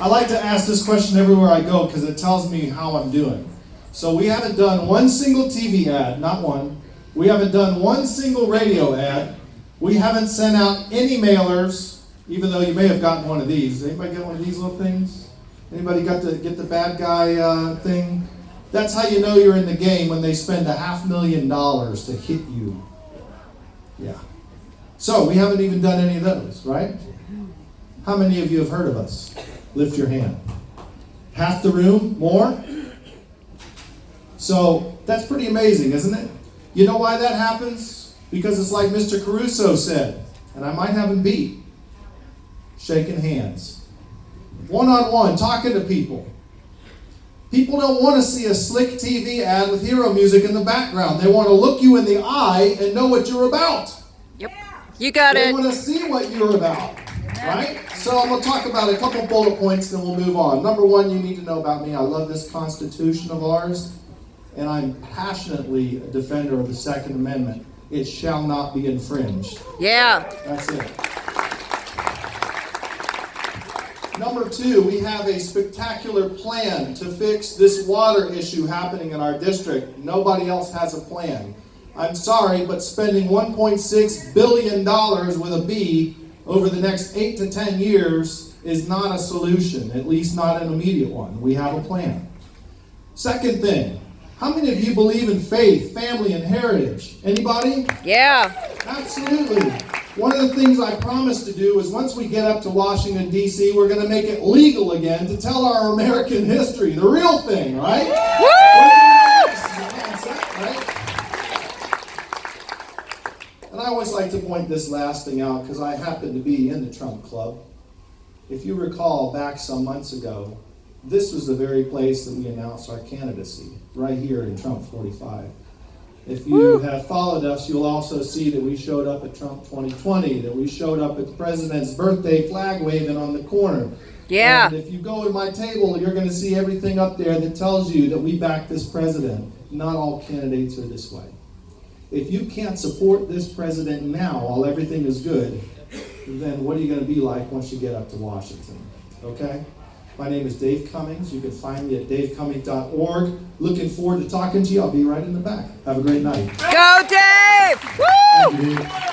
I like to ask this question everywhere I go because it tells me how I'm doing. So we haven't done one single TV ad, not one. We haven't done one single radio ad. We haven't sent out any mailers, even though you may have gotten one of these. Anybody get one of these little things? Anybody get the bad guy thing? That's how you know you're in the game, when they spend $500,000 to hit you. Yeah. So we haven't even done any of those, right? How many of you have heard of us? Lift your hand. Half the room? More? So that's pretty amazing, isn't it? You know why that happens? Because it's like Mr. Caruso said, and I might have him beat. Shaking hands. One-on-one, talking to people. People don't want to see a slick TV ad with hero music in the background. They want to look you in the eye and know what you're about. Yep. You got it. They want to see what you're about. Right? So I'm going to talk about a couple bullet points, then we'll move on. Number one, you need to know about me. I love this Constitution of ours, and I'm passionately a defender of the Second Amendment. It shall not be infringed. Yeah. That's it. Number two, we have a spectacular plan to fix this water issue happening in our district. Nobody else has a plan. I'm sorry, but spending $1.6 billion with a B over the next 8 to 10 years is not a solution, at least not an immediate one. We have a plan. Second thing, how many of you believe in faith, family, and heritage? Anybody? Yeah. Absolutely. One of the things I promised to do is once we get up to Washington, D.C., we're going to make it legal again to tell our American history, the real thing, right? Woo! Right? And I always like to point this last thing out because I happen to be in the Trump Club. If you recall back some months ago, this was the very place that we announced our candidacy, right here in Trump 45. If you have followed us, you'll also see that we showed up at Trump 2020, that we showed up at the president's birthday flag waving on the corner. Yeah. And if you go to my table, you're going to see everything up there that tells you that we back this president. Not all candidates are this way. If you can't support this president now while everything is good, then what are you going to be like once you get up to Washington? Okay? My name is Dave Cummings. You can find me at davecummings.org. Looking forward to talking to you. I'll be right in the back. Have a great night. Go, Dave! Woo! Thank you, Dave.